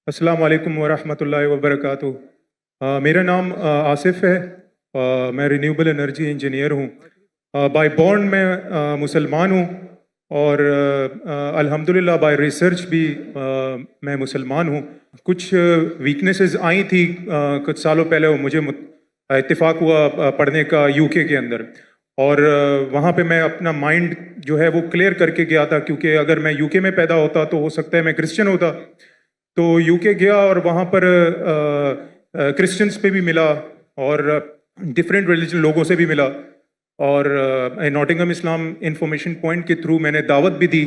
السلام علیکم ورحمۃ اللہ وبرکاتہ۔ میرا نام آصف ہے، میں رینیوبل انرجی انجینئر ہوں۔ بائی بورن میں مسلمان ہوں، اور الحمدللہ بائی ریسرچ بھی میں مسلمان ہوں۔ کچھ ویکنیسز آئی تھی کچھ سالوں پہلے، اور مجھے اتفاق ہوا پڑھنے کا UK کے اندر، اور وہاں پہ میں اپنا مائنڈ جو ہے وہ کلیئر کر کے گیا تھا، کیونکہ اگر میں UK میں پیدا ہوتا تو ہو سکتا ہے میں کرسچن ہوتا۔ تو UK گیا اور وہاں پر کرسچنس پہ بھی ملا، اور ڈفرینٹ ریلیجن لوگوں سے بھی ملا، اور ناٹنگھم اسلام انفارمیشن پوائنٹ کے تھرو میں نے دعوت بھی دی،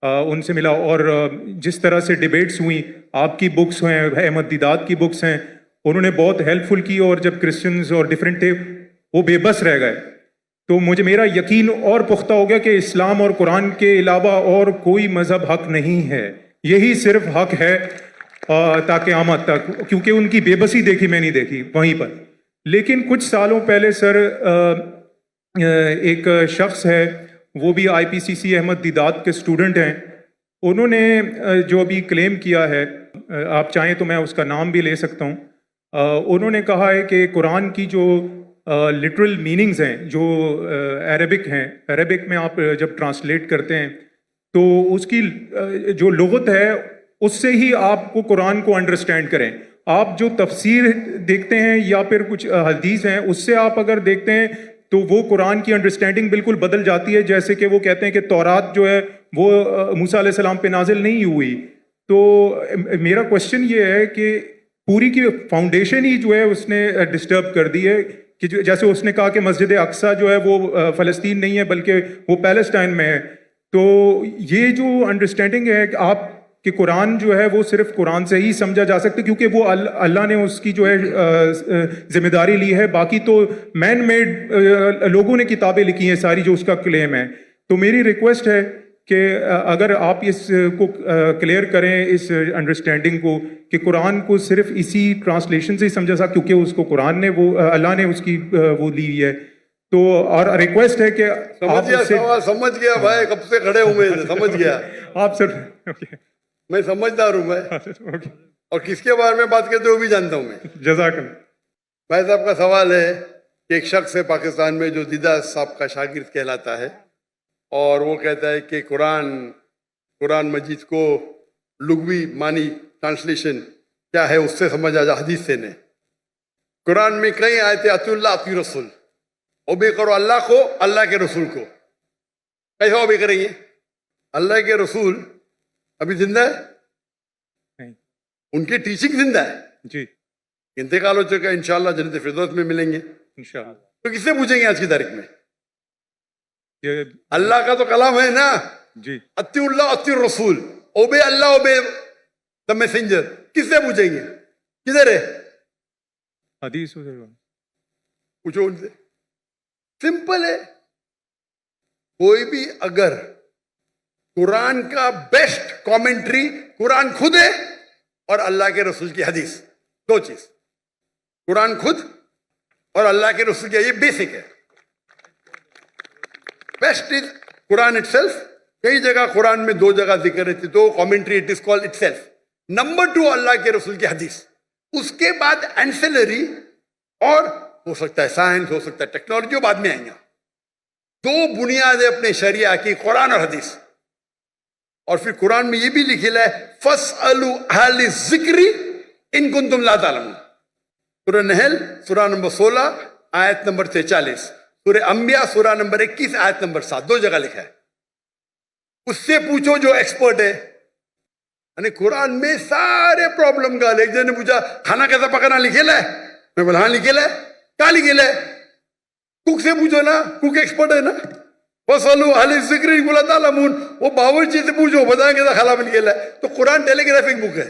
ان سے ملا، اور جس طرح سے ڈیبیٹس ہوئیں، آپ کی بکس ہیں، احمد دیدات کی بکس ہیں، انہوں نے بہت ہیلپ فل کی، اور جب کرسچنز اور ڈفرینٹ تھے وہ بے بس رہ گئے، تو میرا یقین اور پختہ ہو گیا کہ اسلام اور قرآن کے علاوہ اور کوئی مذہب حق نہیں ہے، یہی صرف حق ہے تا قیامت تک، کیونکہ ان کی بے بسی دیکھی میں نہیں دیکھی وہیں پر۔ لیکن کچھ سالوں پہلے سر ایک شخص ہے، وہ بھی IPCC احمد دیدات کے اسٹوڈنٹ ہیں، انہوں نے جو ابھی کلیم کیا ہے، آپ چاہیں تو میں اس کا نام بھی لے سکتا ہوں، انہوں نے کہا ہے کہ قرآن کی جو لٹرل میننگز ہیں جو عربک ہیں، عربک میں آپ جب ٹرانسلیٹ کرتے ہیں تو اس کی جو لغت ہے اس سے ہی آپ کو قرآن کو انڈرسٹینڈ کریں۔ آپ جو تفسیر دیکھتے ہیں یا پھر کچھ حدیث ہیں، اس سے آپ اگر دیکھتے ہیں تو وہ قرآن کی انڈرسٹینڈنگ بالکل بدل جاتی ہے، جیسے کہ وہ کہتے ہیں کہ تورات جو ہے وہ موسیٰ علیہ السلام پہ نازل نہیں ہوئی۔ تو میرا کوشچن یہ ہے کہ پوری کی فاؤنڈیشن ہی جو ہے اس نے ڈسٹرب کر دی ہے، کہ جیسے اس نے کہا کہ مسجد اقصیٰ جو ہے وہ فلسطین نہیں ہے بلکہ وہ پیلسٹائن میں ہے۔ تو یہ جو انڈرسٹینڈنگ ہے کہ آپ کہ قرآن جو ہے وہ صرف قرآن سے ہی سمجھا جا سکتا ہے، کیونکہ وہ اللہ نے اس کی جو ہے ذمہ داری لی ہے، باقی تو مین میڈ لوگوں نے کتابیں لکھی ہیں ساری جو اس کا کلیم ہے۔ تو میری ریکویسٹ ہے کہ اگر آپ اس کو کلیئر کریں، اس انڈرسٹینڈنگ کو، کہ قرآن کو صرف اسی ٹرانسلیشن سے ہی سمجھا سکتا، کیونکہ اس کو قرآن نے وہ اللہ نے اس کی وہ لی ہے۔ تو اور ریکویسٹ ہے کہ سمجھ گیا بھائی، کب سے کھڑے ہوئے سمجھ گیا آپ سر، میں سمجھدار ہوں میں، اور کس کے بارے میں بات کرتے ہو بھی جانتا ہوں میں۔ جزاک اللہ۔ بھائی صاحب کا سوال ہے کہ ایک شخص ہے پاکستان میں جو دیدہ صاحب کا شاگرد کہلاتا ہے، اور وہ کہتا ہے کہ قرآن مجید کو لغوی معنی ٹرانسلیشن کیا ہے اس سے سمجھ آ جا، حدیث سے نہیں۔ قرآن میں کئی آیتیں اطیعوا اللہ اطیعوا رسول، اوبے کرو اللہ کو، اللہ کے رسول کو۔ کیسا اوبے کریں گے؟ اللہ کے رسول ابھی زندہ ہے؟ نہیں۔ ان کی ٹیچنگ زندہ ہے جی، انتقال ہو چکا ہے، انشاءاللہ جنت فردوس میں ملیں گے انشاءاللہ۔ تو کس سے پوچھیں گے آج کی تاریخ میں؟ یہ اللہ کا تو کلام ہے نا، جی، اطیعوا اللہ اطیعوا الرسول، obey Allah obey the messenger, کس سے پوچھیں گے؟ کدھر ہے؟ حدیث پوچھو ان سے، سمپل ہے۔ کوئی بھی اگر قرآن کا بیسٹ کامنٹری قرآن خود ہے اور اللہ کے رسول کی حدیث، دو چیز، قرآن خود اور اللہ کے رسول کی، یہ بیسک ہے۔ Best is Quran it self, کئی جگہ قرآن میں دو جگہ ذکر ہے تو commentary it is called it self. Number 2 اللہ کے رسول کی حدیث، اس کے بعد اینسلری، اور ہو سکتا ہے سائنس، ہو سکتا ہے ٹیکنالوجی، بعد میں آئیں گا۔ دو بنیادیں اپنے شریعہ کی، قرآن اور حدیث۔ اور پھر قرآن میں یہ بھی لکھا ہے فَاسْأَلُوا أَهْلَ الذِّكْرِ إِن كُنتُمْ لَا تَعْلَمُونَ۔ سورہ نحل سورہ نمبر 16 آیت نمبر 46، سورہ انبیاء سورہ نمبر 21 آیت نمبر 7، دو جگہ لکھا ہے۔ اس سے پوچھو جو ایکسپرٹ ہے۔ یعنی قرآن میں سارے پرابلم کا حل۔ ایک جن نے پوچھا کھانا کیسا پکانا لکھے ہے؟ میں بولا ہاں لکھے ہے۔ کیا لکھے ہے؟ کوک سے پوچھو نا، کوک ایکسپرٹ ہے نا۔ فَاسْأَلُوا أَهْلَ الذِّكْرِ إِن كُنتُمْ لَا تَعْلَمُونَ، وہ باورچی سے پوچھو بتائیں گے کھانا بن گیا ہے۔ تو قرآن ٹیلی گرافک بک ہے،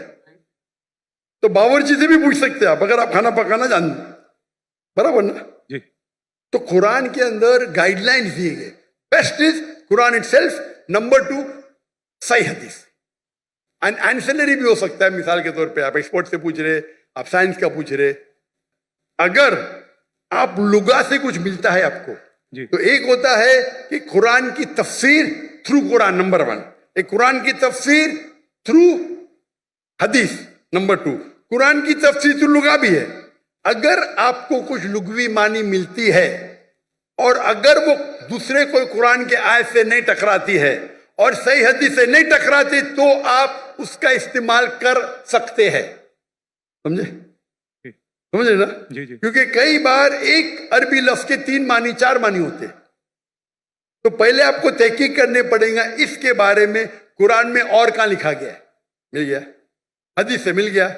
تو باورچی سے بھی پوچھ سکتے ہیں آپ اگر آپ کھانا پکانا جانتے، برابر نا جی۔ تو قرآن کے اندر گائیڈ لائنز دیے گئے۔ Best is Quran it self, number 2 صحیح حدیث، اینسلری بھی ہو سکتا ہے۔ مثال کے طور پہ آپ ایکسپرٹ سے پوچھ رہے، آپ سائنس کا پوچھ رہے، اگر آپ لغات سے کچھ ملتا ہے آپ کو جی، تو ایک ہوتا ہے کہ قرآن کی تفسیر تھرو قرآن، نمبر 1، ایک قرآن کی تفسیر تھرو حدیث، نمبر 2 قرآن کی تفسیر اللغہ بھی ہے. اگر آپ کو کچھ لغوی معنی ملتی ہے اور اگر وہ دوسرے کوئی قرآن کے آیت سے نہیں ٹکراتی ہے اور صحیح حدیث سے نہیں ٹکراتی تو آپ اس کا استعمال کر سکتے ہیں. سمجھے نا؟ جی جی کیونکہ کئی بار ایک عربی لفظ کے 3 معنی 4 معنی ہوتے ہیں. تو پہلے آپ کو تحقیق کرنے پڑے گا اس کے بارے میں قرآن میں اور کہاں لکھا گیا ہے. مل گیا حدیث سے مل گیا.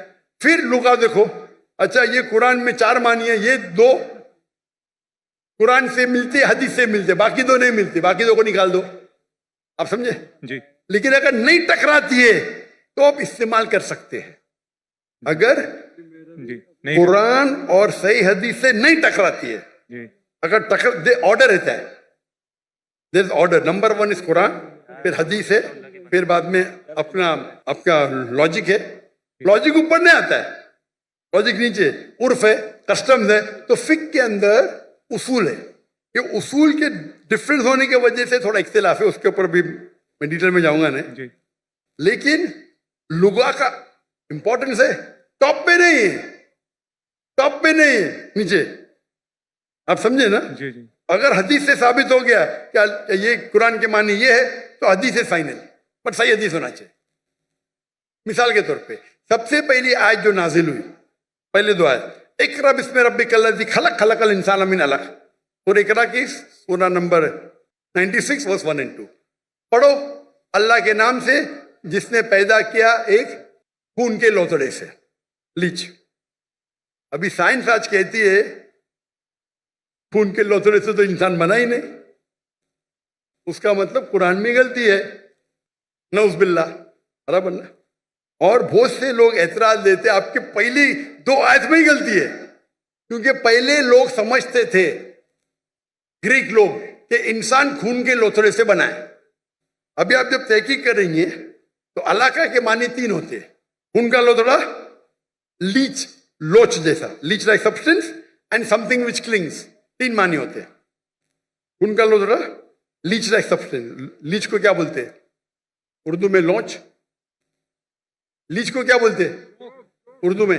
پھر لغہ دیکھو, اچھا یہ قرآن میں 4 معنی ہے, یہ 2 قرآن سے ملتے حدیث سے ملتے, باقی 2 نہیں ملتے, باقی 2 کو نکال دو. آپ سمجھے؟ جی لیکن اگر نہیں ٹکراتی ہے تو آپ استعمال کر سکتے ہیں. اگر جی نہیں قرآن اور صحیح حدیث سے نہیں ٹکراتی ہے, جی اگر آرڈر رہتا ہے, دیر از آرڈر. نمبر 1 از قرآن, پھر حدیث ہے, پھر بعد میں آپ کا لاجک ہے. لاجک اوپر نہیں آتا ہے, لاجک نیچے, عرف ہے, کسٹمز ہے. تو فقہ کے اندر اصول ہے, یہ اصول کے ڈفرنس ہونے کی وجہ سے تھوڑا اختلاف ہے, اس کے اوپر بھی میں ڈیٹیل میں جاؤں گا نہیں. جی لیکن لغہ کا امپورٹنس ہے, ٹاپ پہ نہیں ہے, ٹاپ پہ نہیں ہے, نیچے. آپ سمجھے نا؟ جی جی اگر حدیث سے ثابت ہو گیا کہ یہ قرآن کے معنی یہ ہے تو حدیث ہے فائنل, بٹ صحیح حدیث ہونا چاہیے. مثال کے طور پہ سب سے پہلی آیت جو نازل ہوئی, پہلے 2 آیت, اقرا بسم ربک الذی خلق, خلق الانسان من علق. اور اقرا کی سورہ نمبر 96 ورس 1 and 2. پڑھو اللہ کے نام سے جس نے پیدا کیا ایک خون کے لوتڑے سے, لیچ. ابھی سائنس آج کہتی ہے خون کے لوتڑے سے تو انسان بنا ہی نہیں. اس کا مطلب قرآن میں غلطی ہے, نعوذ باللہ. برابر نا؟ اور بہت سے لوگ اعتراض دیتے آپ کے پہلی 2 آیت میں ہی غلطی ہے, کیونکہ پہلے لوگ سمجھتے تھے, گریک لوگ, کہ انسان خون کے لوتھڑے سے بنا ہے. ابھی آپ جب تحقیق کریں گے تو علاقہ کے معنی 3 ہوتے ہیں. خون کا لوتھڑا, لیچ, لوچ جیسا, latch like substance, and some thing which killings. 3 معنی ہوتے ہیں. خون کا لوتھڑا, لیچ لائک سبسٹینس. لیچ کو کیا بولتے ہیں اردو میں؟ لونچ. لیچ کو کیا بولتے ہیں اردو میں؟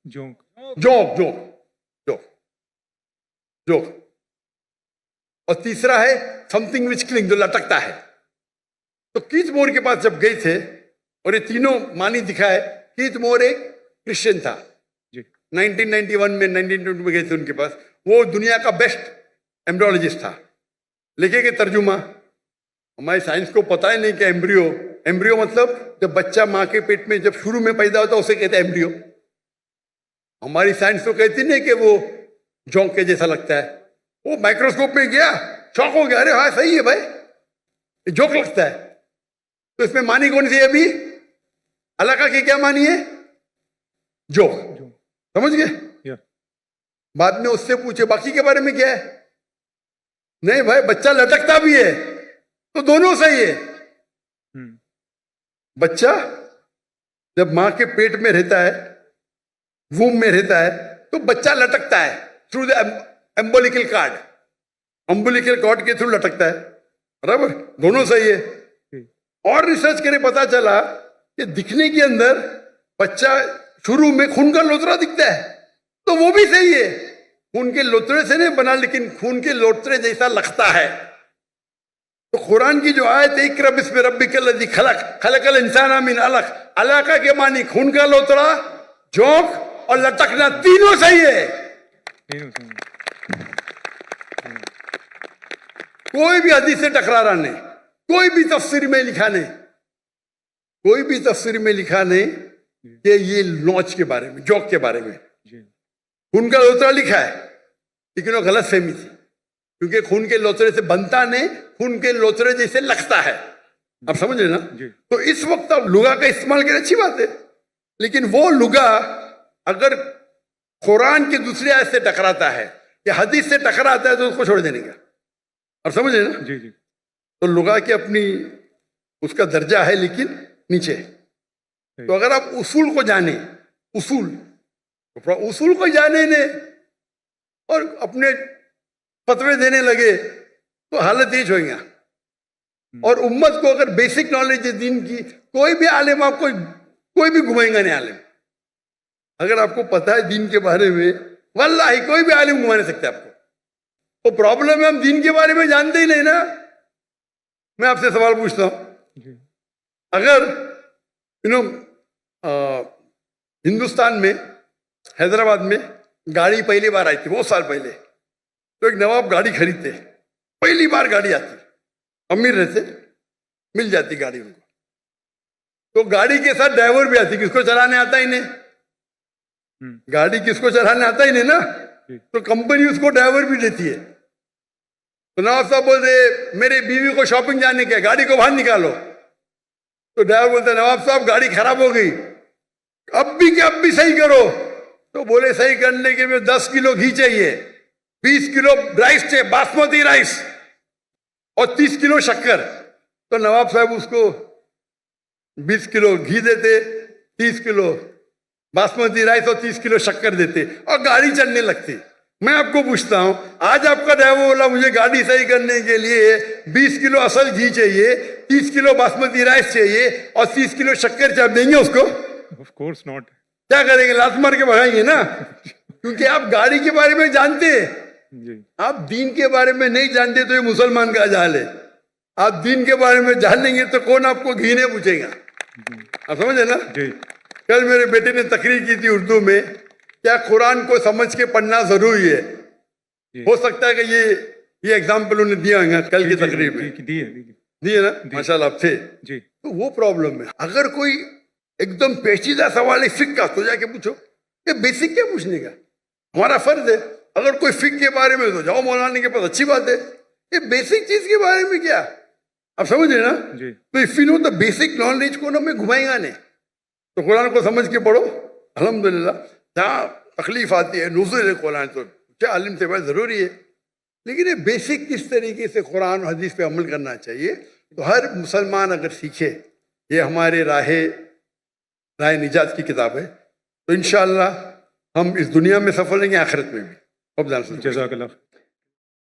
جونک. جوک. Joke joke joke. اور تیسرا ہے سم تھنگ وچ کلنگ, جو لٹکتا ہے. تو کیت مور کے پاس جب گئے تھے اور یہ تینوں معنی دکھائے, کیت مور ایک کرسچن تھا, جی 1991 میں 1922 میں گئے تھے ان کے پاس. وہ دنیا کا بیسٹ ایمبریولوجسٹ تھا. لکھے کہ ترجمہ ہماری سائنس کو پتہ ہی نہیں کہ ایمبریو مطلب جب بچہ ماں کے پیٹ میں جب شروع میں پیدا ہوتا ہے اسے کہتے ہیں ایمبریو. ہماری سائنس تو کہتی نہیں کہ وہ جونک کے جیسا لگتا ہے. وہ مائکروسکوپ میں گیا, شوق ہو گیا, ارے ہاں صحیح ہے بھائی, جوک لگتا ہے. تو اس میں معنی کون سی ہے ابھی؟ علاقہ کی کیا معنی ہے؟ جوک. سمجھ گئے؟ یا بعد میں اس سے پوچھے باقی کے بارے میں کیا ہے. نہیں بھائی, بچہ لٹکتا بھی ہے تو دونوں صحیح ہے. بچہ جب ماں کے پیٹ میں رہتا ہے, ووم میں رہتا ہے, تو بچہ لٹکتا ہے تھرو دا امبولیکل کارڈ. امبولیکل کارڈ کے تھرو لٹکتا ہے. برابر, دونوں صحیح ہے. اور ریسرچ کرے پتا چلا کہ دکھنے کے اندر بچہ شروع میں خون کا لوترا دکھتا ہے تو وہ بھی صحیح ہے. خون کے لوترے سے نہیں بنا لیکن خون کے لوترے جیسا لگتا ہے. تو قرآن کی جو آیت ہے اقرا بسم ربک الذی خلق, خلق الانسان من علق, علاقہ کے معنی خون کا لوترا, جوک اور لٹکنا, تینوں صحیح ہے. کوئی بھی حدیث سے ٹکرارا نہیں, کوئی بھی تفسیر میں لکھا نہیں, کوئی بھی تفسیر میں لکھا نہیں کہ یہ لونچ کے بارے میں, جوک کے بارے میں. خون کا لوترا لکھا ہے لیکن وہ غلط فہمی تھی, کیونکہ خون کے لوترے سے بنتا نہیں, خون کے لوترے جیسے لگتا ہے. آپ سمجھ رہے نا؟ تو اس وقت آپ لغہ کا استعمال کریں, اچھی بات ہے, لیکن وہ لغہ اگر قرآن کی دوسری آیت سے ٹکراتا ہے یا حدیث سے ٹکراتا ہے تو اس کو چھوڑ دینے کا. آپ سمجھ رہے نا؟ جی جی تو لغہ کی اپنی اس کا درجہ ہے لیکن نیچے. تو اگر آپ اصول کو جانیں, اصول کو جانے نے اور اپنے فتوے دینے لگے تو حالت یہ ہوئے گا. اور امت کو اگر بیسک نالج ہے دین کی, کوئی بھی عالم آپ کو کوئی بھی گھمائیں گا نہیں عالم. اگر آپ کو پتا ہے دین کے بارے میں واللہ کوئی بھی عالم گھما نہیں سکتا آپ کو. وہ پرابلم ہے ہم دین کے بارے میں جانتے ہی نہیں نا. میں آپ سے سوال پوچھتا ہوں, اگر ہندوستان میں حیدرآباد میں گاڑی پہلی بار آئی تھی بہت سال پہلے, تو ایک نواب گاڑی خریدتے, پہلی بار گاڑی آتی, امیر رہتے, مل جاتی گاڑی ان کو, تو گاڑی کے ساتھ ڈرائیور بھی آتی. کس کو چلانے آتا ہی نہیں, گاڑی کس کو چلانے آتا ہی نہیں نا, تو کمپنی اس کو ڈرائیور بھی دیتی ہے. تو نواب صاحب بولتے میری بیوی کو شاپنگ جانے کے, گاڑی کو باہر نکالو. تو ڈرائیور بولتے نواب صاحب گاڑی خراب ہو گئی, اب بھی کہ اب بھی صحیح کرو. تو بولے صحیح کرنے کے لیے 10 کلو گھی چاہیے, 20 کلو رائس چاہیے, باسمتی رائس, اور 30 کلو شکر. تو نواب صاحب اس کو 20 کلو گھی دیتے, 30 کلو باسمتی رائس اور 30 کلو شکر دیتے, اور گاڑی چلنے لگتی. میں آپ کو پوچھتا ہوں, آج آپ کا ڈرائیور بولا مجھے گاڑی صحیح کرنے کے لیے 20 کلو اصل گھی چاہیے, 30 کلو باسمتی رائس چاہیے, اور 30 کلو شکر چاپ دیں گے اس کو؟ Of course not. کیا کریں گے, لات مار کے بھگائیں گے نا. کیونکہ آپ گاڑی کے بارے میں جانتے ہیں, آپ دین کے بارے میں نہیں جانتے. تو یہ مسلمان کا جہل ہے. آپ دین کے بارے میں جان لیں گے تو کون آپ کو گھی نہیں پوچھے گا. آپ سمجھے نا. کل میرے بیٹے نے تقریر کی تھی اردو میں, کیا قرآن کو سمجھ کے پڑھنا ضروری ہے. ہو سکتا ہے کہ یہ ایگزامپل انہیں دیا ہے کل کی تقریر میں, دیے نا, ماشاء اللہ آپ تھے. تو وہ پرابلم ہے. اگر کوئی ایک دم پیچیدہ سوال ہے فقہ کا, تو جا کے پوچھو. یہ بیسک کیا پوچھنے کا, ہمارا فرض ہے. اگر کوئی فقہ کے بارے میں تو جاؤ مولانا کے پاس, اچھی بات ہے. یہ بیسک چیز کے بارے میں کیا, آپ سمجھ رہے نا. تو if you know the basic knowledge کو نا میں گھمائیں گا نہیں. تو قرآن کو سمجھ کے پڑھو. الحمدللہ جہاں تکلیف آتی ہے نزول ہے قرآن, تو کیا عالم سے بات ضروری ہے. لیکن یہ بیسک کس طریقے سے قرآن و حدیث پہ عمل کرنا چاہیے, تو ہر مسلمان اگر سیکھے, یہ ہمارے راہ نجات کی کتاب ہے, تو انشاءاللہ ہم اس دنیا میں سفل ہوں گے, آخرت میں بھی. جزاک اللہ.